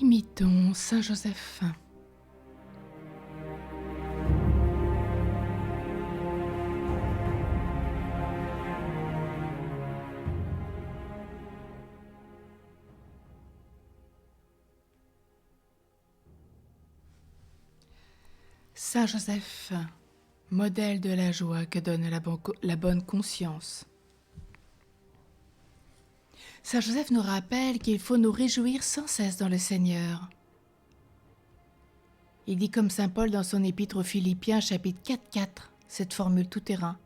Imitons Saint Joseph. Saint Joseph, modèle de la joie que donne la bonne conscience. Saint Joseph nous rappelle qu'il faut nous réjouir sans cesse dans le Seigneur. Il dit comme Saint Paul dans son épître aux Philippiens, chapitre 4, cette formule tout-terrain.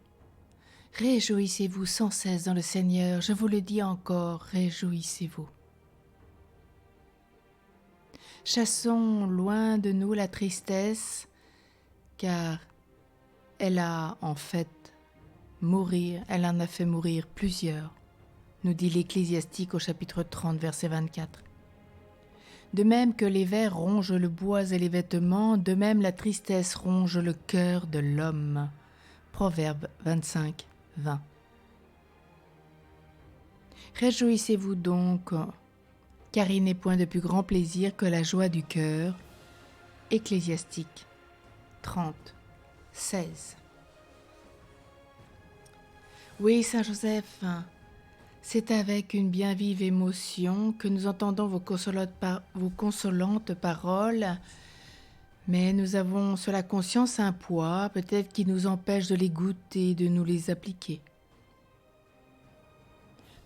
« Réjouissez-vous sans cesse dans le Seigneur, je vous le dis encore, réjouissez-vous. » Chassons loin de nous la tristesse, car elle en a fait mourir plusieurs, nous dit l'Ecclésiastique au chapitre 30, verset 24. De même que les vers rongent le bois et les vêtements, de même la tristesse ronge le cœur de l'homme. Proverbe 25, 20. Réjouissez-vous donc, car il n'est point de plus grand plaisir que la joie du cœur. Ecclésiastique 30, 16. Oui, Saint Joseph, c'est avec une bien vive émotion que nous entendons vos consolantes paroles, mais nous avons sur la conscience un poids, peut-être qui nous empêche de les goûter et de nous les appliquer.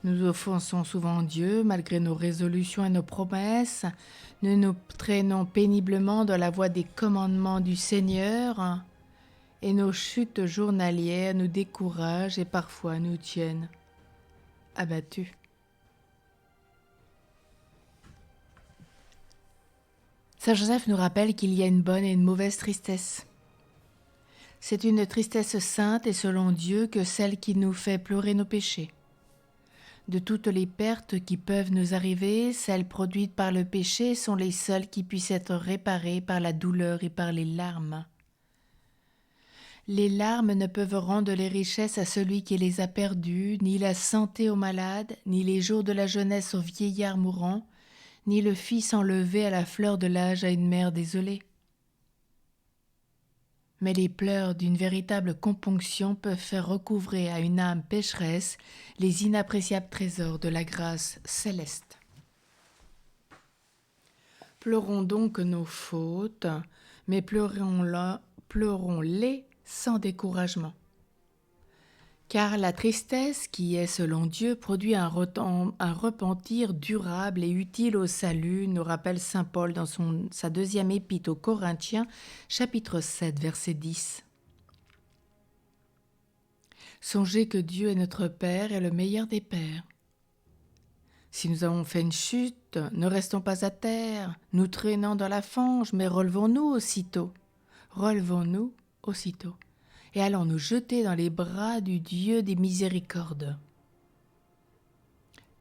Nous offensons souvent Dieu, malgré nos résolutions et nos promesses. Nous nous traînons péniblement dans la voie des commandements du Seigneur, et nos chutes journalières nous découragent et parfois nous tiennent abattus. Saint Joseph nous rappelle qu'il y a une bonne et une mauvaise tristesse. C'est une tristesse sainte et selon Dieu que celle qui nous fait pleurer nos péchés. De toutes les pertes qui peuvent nous arriver, celles produites par le péché sont les seules qui puissent être réparées par la douleur et par les larmes. Les larmes ne peuvent rendre les richesses à celui qui les a perdues, ni la santé aux malades, ni les jours de la jeunesse aux vieillards mourants, ni le fils enlevé à la fleur de l'âge à une mère désolée. Mais les pleurs d'une véritable componction peuvent faire recouvrer à une âme pécheresse les inappréciables trésors de la grâce céleste. Pleurons donc nos fautes, mais pleurons-les sans découragement. Car la tristesse qui est selon Dieu produit un repentir durable et utile au salut, nous rappelle saint Paul dans sa deuxième épître aux Corinthiens, chapitre 7, verset 10. Songez que Dieu est notre Père et le meilleur des pères. Si nous avons fait une chute, ne restons pas à terre, nous traînant dans la fange, mais relevons-nous aussitôt. Relevons-nous aussitôt, et allons nous jeter dans les bras du Dieu des miséricordes.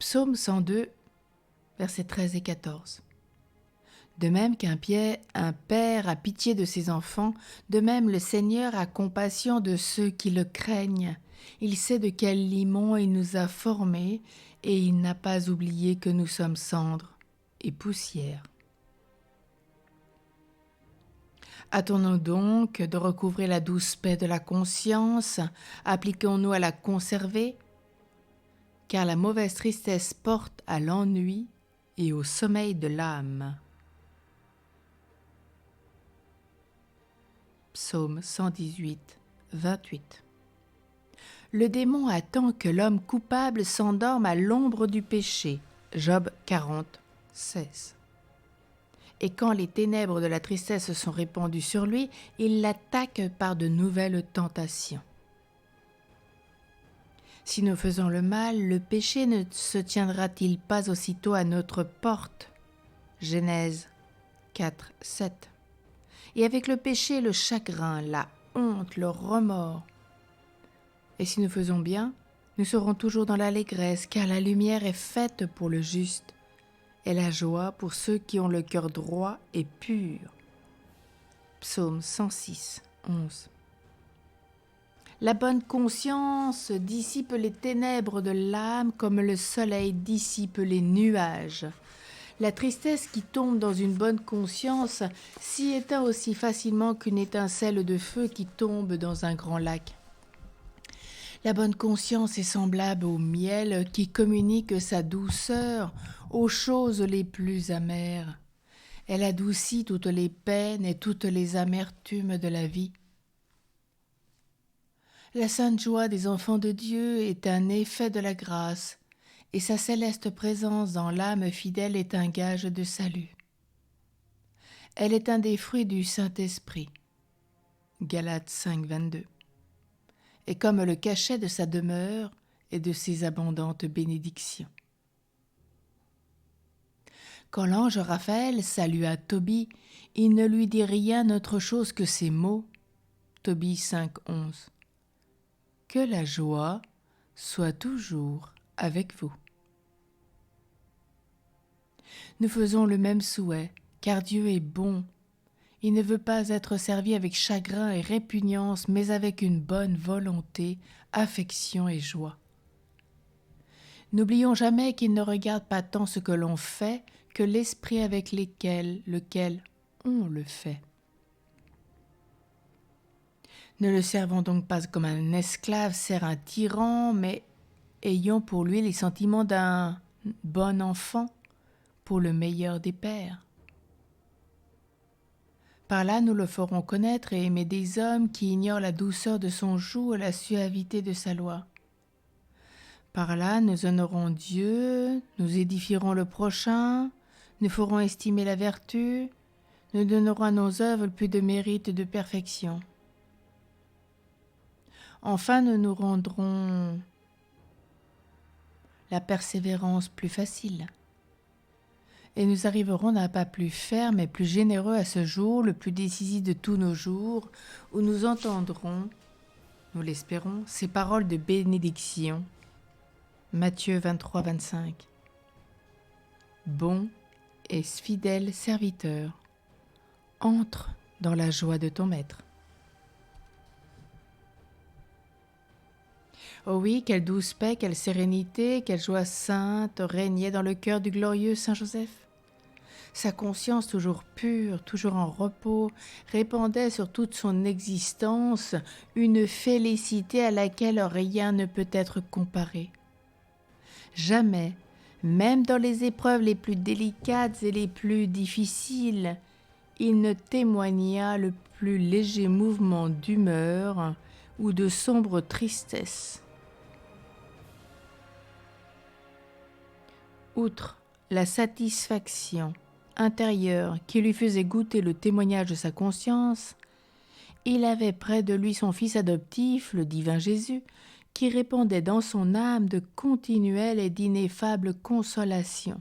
Psaume 102, versets 13 et 14. De même qu'un père a pitié de ses enfants, de même le Seigneur a compassion de ceux qui le craignent. Il sait de quel limon il nous a formés, et il n'a pas oublié que nous sommes cendres et poussière. Hâtons-nous donc de recouvrer la douce paix de la conscience, appliquons-nous à la conserver, car la mauvaise tristesse porte à l'ennui et au sommeil de l'âme. Psaume 118, 28. Le démon attend que l'homme coupable s'endorme à l'ombre du péché. Job 40, 16. Et quand les ténèbres de la tristesse sont répandues sur lui, il l'attaque par de nouvelles tentations. Si nous faisons le mal, le péché ne se tiendra-t-il pas aussitôt à notre porte? Genèse 4, 7. Et avec le péché, le chagrin, la honte, le remords. Et si nous faisons bien, nous serons toujours dans l'allégresse, car la lumière est faite pour le juste, et la joie pour ceux qui ont le cœur droit et pur. Psaume 106, 11. La bonne conscience dissipe les ténèbres de l'âme comme le soleil dissipe les nuages. La tristesse qui tombe dans une bonne conscience s'y éteint aussi facilement qu'une étincelle de feu qui tombe dans un grand lac. La bonne conscience est semblable au miel qui communique sa douceur aux choses les plus amères. Elle adoucit toutes les peines et toutes les amertumes de la vie. La sainte joie des enfants de Dieu est un effet de la grâce, et sa céleste présence dans l'âme fidèle est un gage de salut. Elle est un des fruits du Saint-Esprit. Galates 5, 22. Et comme le cachet de sa demeure et de ses abondantes bénédictions. Quand l'ange Raphaël salua Tobie, il ne lui dit rien autre chose que ces mots. Tobie 5, 11. Que la joie soit toujours avec vous. Nous faisons le même souhait, car Dieu est bon. Il ne veut pas être servi avec chagrin et répugnance, mais avec une bonne volonté, affection et joie. N'oublions jamais qu'il ne regarde pas tant ce que l'on fait que l'esprit avec lequel on le fait. Ne le servons donc pas comme un esclave sert un tyran, mais ayons pour lui les sentiments d'un bon enfant, pour le meilleur des pères. Par là, nous le ferons connaître et aimer des hommes qui ignorent la douceur de son joug et la suavité de sa loi. Par là, nous honorons Dieu, nous édifierons le prochain, nous ferons estimer la vertu, nous donnerons à nos œuvres plus de mérite et de perfection. Enfin, nous nous rendrons la persévérance plus facile. Et nous arriverons d'un pas plus ferme et plus généreux à ce jour, le plus décisif de tous nos jours, où nous entendrons, nous l'espérons, ces paroles de bénédiction. Matthieu 23, 25. Bon et fidèle serviteur, entre dans la joie de ton maître. Oh oui, quelle douce paix, quelle sérénité, quelle joie sainte régnait dans le cœur du glorieux Saint Joseph. Sa conscience toujours pure, toujours en repos, répandait sur toute son existence une félicité à laquelle rien ne peut être comparé. Jamais, même dans les épreuves les plus délicates et les plus difficiles, il ne témoigna le plus léger mouvement d'humeur ou de sombre tristesse. Outre la satisfaction intérieure qui lui faisait goûter le témoignage de sa conscience, il avait près de lui son fils adoptif, le divin Jésus, qui répandait dans son âme de continuelles et d'ineffables consolations.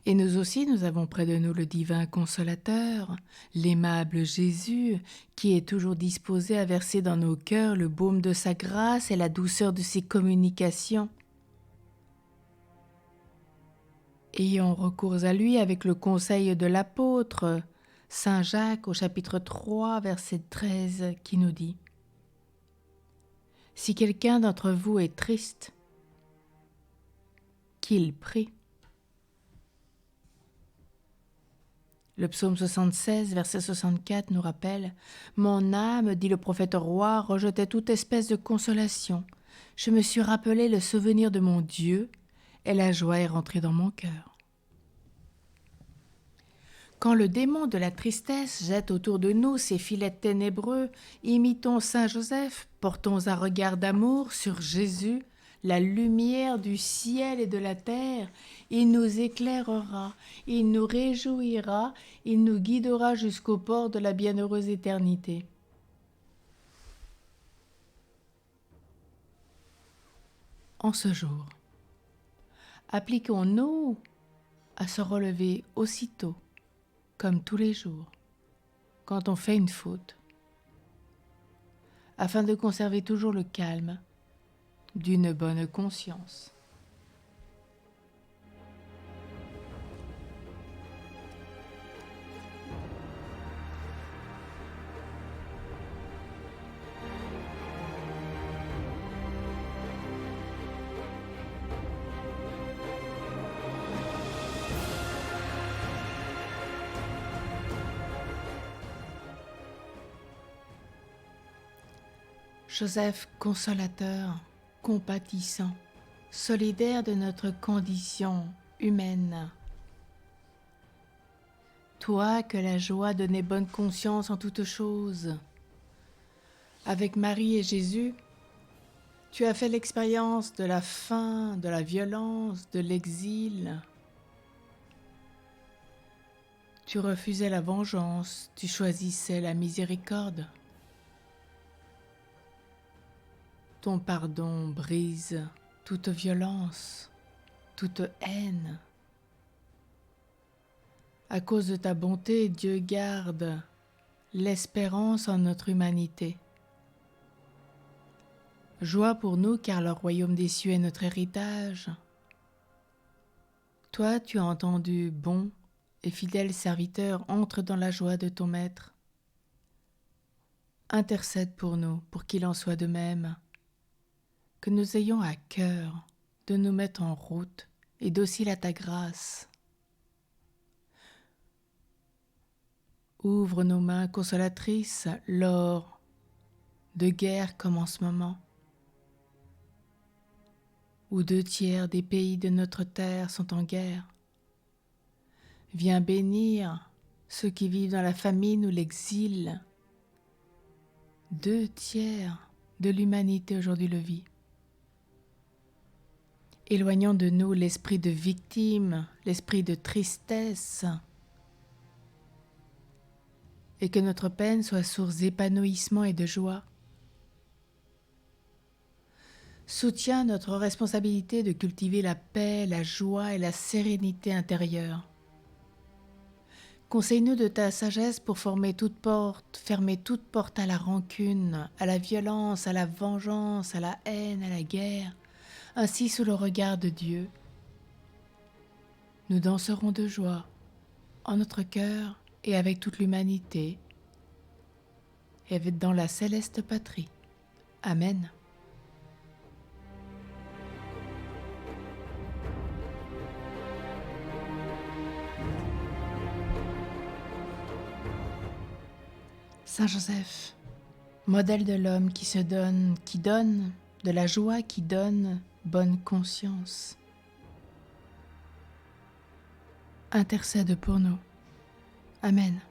Et nous aussi, nous avons près de nous le divin consolateur, l'aimable Jésus, qui est toujours disposé à verser dans nos cœurs le baume de sa grâce et la douceur de ses communications. Ayons recours à lui avec le conseil de l'apôtre, Saint Jacques au chapitre 3, verset 13, qui nous dit « Si quelqu'un d'entre vous est triste, qu'il prie. » Le psaume 76, verset 64 nous rappelle « Mon âme, dit le prophète roi, rejetait toute espèce de consolation. Je me suis rappelé le souvenir de mon Dieu, et la joie est rentrée dans mon cœur. » Quand le démon de la tristesse jette autour de nous ses filets ténébreux, imitons Saint Joseph, portons un regard d'amour sur Jésus, la lumière du ciel et de la terre. Il nous éclairera, il nous réjouira, il nous guidera jusqu'au port de la bienheureuse éternité. En ce jour, appliquons-nous à se relever aussitôt, comme tous les jours, quand on fait une faute, afin de conserver toujours le calme d'une bonne conscience. Joseph consolateur, compatissant, solidaire de notre condition humaine. Toi que la joie donnait bonne conscience en toutes choses. Avec Marie et Jésus, tu as fait l'expérience de la faim, de la violence, de l'exil. Tu refusais la vengeance, tu choisissais la miséricorde. Ton pardon brise toute violence, toute haine. À cause de ta bonté, Dieu garde l'espérance en notre humanité. Joie pour nous, car le royaume des cieux est notre héritage. Toi, tu as entendu, bon et fidèle serviteur, entre dans la joie de ton Maître. Intercède pour nous, pour qu'il en soit de même, que nous ayons à cœur de nous mettre en route et docile à ta grâce. Ouvre nos mains consolatrices lors de guerres comme en ce moment, où 2/3 des pays de notre terre sont en guerre. Viens bénir ceux qui vivent dans la famine ou l'exil. 2/3 de l'humanité aujourd'hui le vit. Éloignons de nous l'esprit de victime, l'esprit de tristesse, et que notre peine soit source d'épanouissement et de joie. Soutiens notre responsabilité de cultiver la paix, la joie et la sérénité intérieure. Conseille-nous de ta sagesse pour fermer toute porte à la rancune, à la violence, à la vengeance, à la haine, à la guerre, ainsi sous le regard de Dieu. Nous danserons de joie en notre cœur et avec toute l'humanité, et dans la céleste patrie. Amen. Saint Joseph, modèle de l'homme qui donne de la joie, qui donne bonne conscience. Intercède pour nous. Amen.